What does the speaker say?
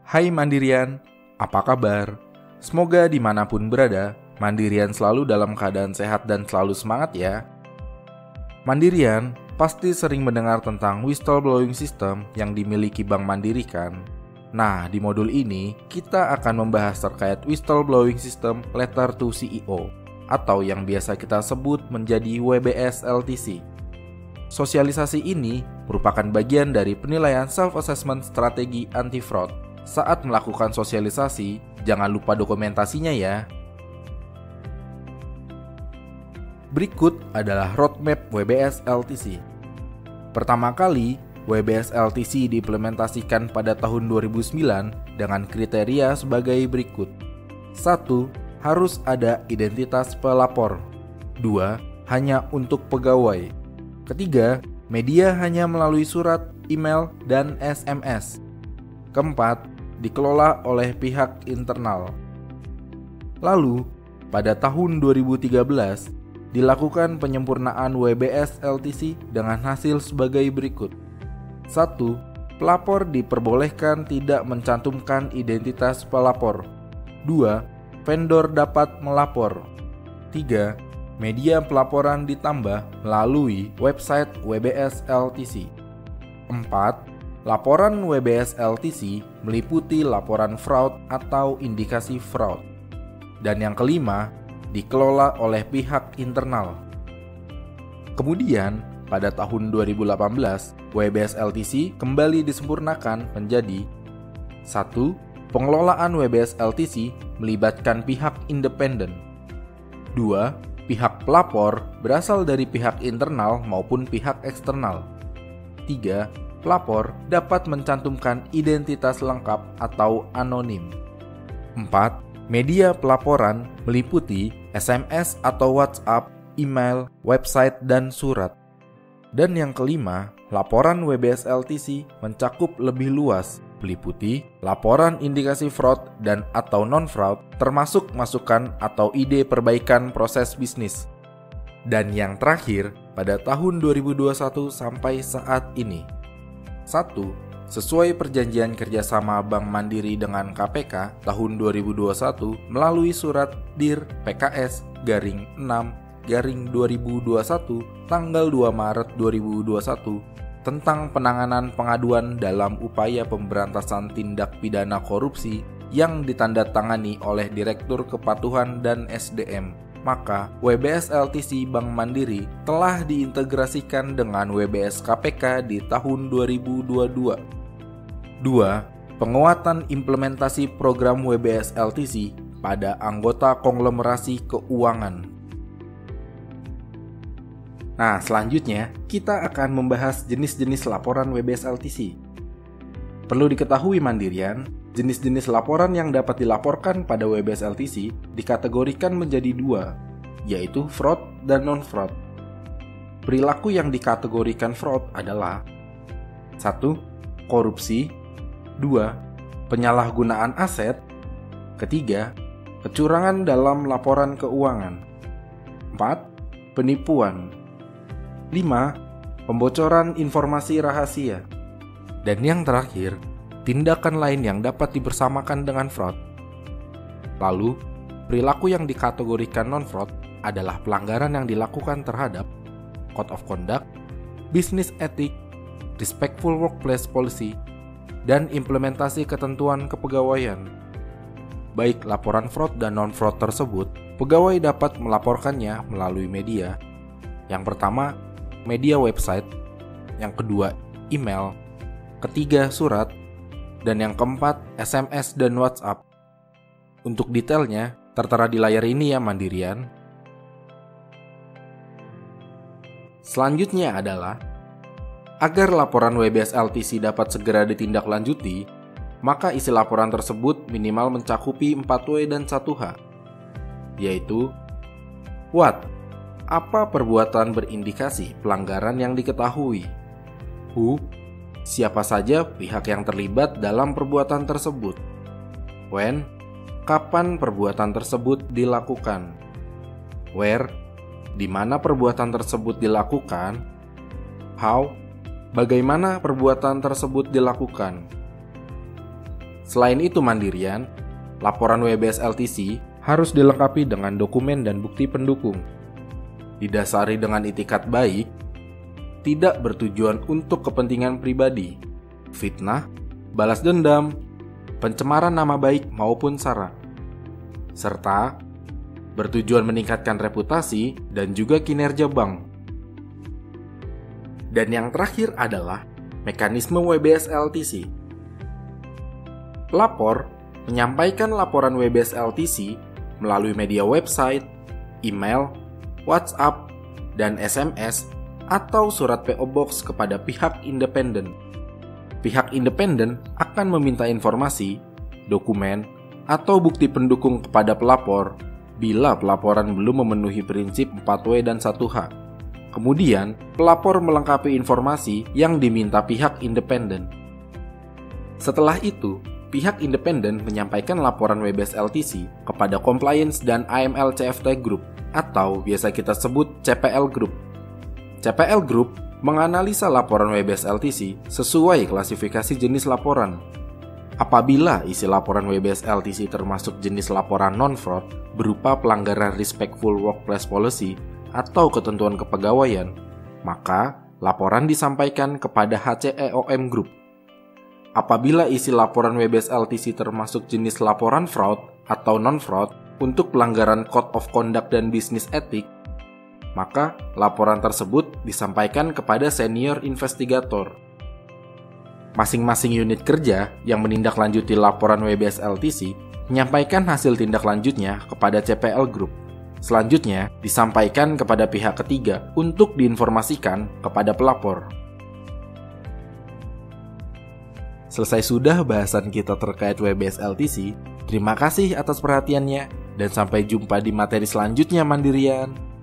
Hai Mandirian, apa kabar? Semoga dimanapun berada, Mandirian selalu dalam keadaan sehat dan selalu semangat ya. Mandirian pasti sering mendengar tentang whistleblowing system yang dimiliki Bank Mandiri kan? Nah, di modul ini kita akan membahas terkait whistleblowing system letter to CEO atau yang biasa kita sebut menjadi WBS LTC. Sosialisasi ini merupakan bagian dari penilaian self-assessment strategi anti-fraud. Saat melakukan sosialisasi, jangan lupa dokumentasinya ya. Berikut adalah roadmap WBS LTC. Pertama kali, WBS LTC diimplementasikan pada tahun 2009 dengan kriteria sebagai berikut. 1. Harus ada identitas pelapor. 2. Hanya untuk pegawai. Ketiga, media hanya melalui surat, email, dan SMS. Keempat, dikelola oleh pihak internal. Lalu, pada tahun 2013, dilakukan penyempurnaan WBS LTC dengan hasil sebagai berikut. 1. Pelapor diperbolehkan tidak mencantumkan identitas pelapor. 2. Vendor dapat melapor. 3. Media pelaporan ditambah melalui website WBS LTC. 4. Laporan WBS LTC meliputi laporan fraud atau indikasi fraud. Dan yang kelima, dikelola oleh pihak internal. Kemudian, pada tahun 2018, WBS LTC kembali disempurnakan menjadi 1. Pengelolaan WBS LTC melibatkan pihak independen. 2. Pihak pelapor berasal dari pihak internal maupun pihak eksternal. 3. Pelapor dapat mencantumkan identitas lengkap atau anonim. 4. Media pelaporan meliputi SMS atau WhatsApp, email, website, dan surat. Dan yang kelima, laporan WBS LTC mencakup lebih luas, meliputi laporan indikasi fraud dan atau non-fraud, termasuk masukan atau ide perbaikan proses bisnis. Dan yang terakhir, pada tahun 2021 sampai saat ini. 1. Sesuai perjanjian kerjasama Bank Mandiri dengan KPK tahun 2021 melalui surat DIR PKS garing 6 garing 2021 tanggal 2 Maret 2021 tentang penanganan pengaduan dalam upaya pemberantasan tindak pidana korupsi yang ditandatangani oleh Direktur Kepatuhan dan SDM, maka WBS LTC Bank Mandiri telah diintegrasikan dengan WBS KPK di tahun 2022. 2. Penguatan implementasi program WBS LTC pada anggota konglomerasi keuangan. Nah, selanjutnya kita akan membahas jenis-jenis laporan WBS LTC. Perlu diketahui Mandirian, jenis-jenis laporan yang dapat dilaporkan pada WBS LTC dikategorikan menjadi dua, yaitu fraud dan non-fraud. Perilaku yang dikategorikan fraud adalah 1. Korupsi. 2. Penyalahgunaan aset. 3. Kecurangan dalam laporan keuangan. 4. Penipuan. 5. Pembocoran informasi rahasia. Dan yang terakhir, tindakan lain yang dapat dibersamakan dengan fraud. Lalu, perilaku yang dikategorikan non-fraud adalah pelanggaran yang dilakukan terhadap Code of Conduct, Business Ethics, Respectful Workplace Policy, dan implementasi ketentuan kepegawaian. Baik laporan fraud dan non-fraud tersebut, pegawai dapat melaporkannya melalui media. Yang pertama, media website, yang kedua email, ketiga surat, dan yang keempat SMS dan WhatsApp. Untuk detailnya tertera di layar ini ya Mandirian. Selanjutnya adalah agar laporan WBS LTC dapat segera ditindaklanjuti, maka isi laporan tersebut minimal mencakupi 4W dan 1H, yaitu What? Apa perbuatan berindikasi pelanggaran yang diketahui? Who? Siapa saja pihak yang terlibat dalam perbuatan tersebut? When? Kapan perbuatan tersebut dilakukan? Where? Di mana perbuatan tersebut dilakukan? How? Bagaimana perbuatan tersebut dilakukan? Selain itu Mandirian, laporan WBS LTC harus dilengkapi dengan dokumen dan bukti pendukung. Didasari dengan itikat baik, tidak bertujuan untuk kepentingan pribadi, fitnah, balas dendam, pencemaran nama baik maupun sara, serta bertujuan meningkatkan reputasi dan juga kinerja bank. Dan yang terakhir adalah mekanisme WBS LTC. Pelapor menyampaikan laporan WBS LTC melalui media website, email, WhatsApp, dan SMS atau surat PO Box kepada pihak independen. Pihak independen akan meminta informasi, dokumen, atau bukti pendukung kepada pelapor bila pelaporan belum memenuhi prinsip 4W dan 1H. Kemudian, pelapor melengkapi informasi yang diminta pihak independen. Setelah itu, pihak independen menyampaikan laporan WBS LTC kepada Compliance dan AML CFT Group atau biasa kita sebut CPL Group. CPL Group menganalisa laporan WBS LTC sesuai klasifikasi jenis laporan. Apabila isi laporan WBS LTC termasuk jenis laporan non-fraud berupa pelanggaran Respectful Workplace Policy atau ketentuan kepegawaian, maka laporan disampaikan kepada HCEOM Group. Apabila isi laporan WBS LTC termasuk jenis laporan fraud atau non-fraud untuk pelanggaran Code of Conduct dan Business Ethics, maka laporan tersebut disampaikan kepada senior investigator. Masing-masing unit kerja yang menindaklanjuti laporan WBS LTC menyampaikan hasil tindak lanjutnya kepada CPL Group. Selanjutnya, disampaikan kepada pihak ketiga untuk diinformasikan kepada pelapor. Selesai sudah bahasan kita terkait WBS LTC. Terima kasih atas perhatiannya dan sampai jumpa di materi selanjutnya Mandirian.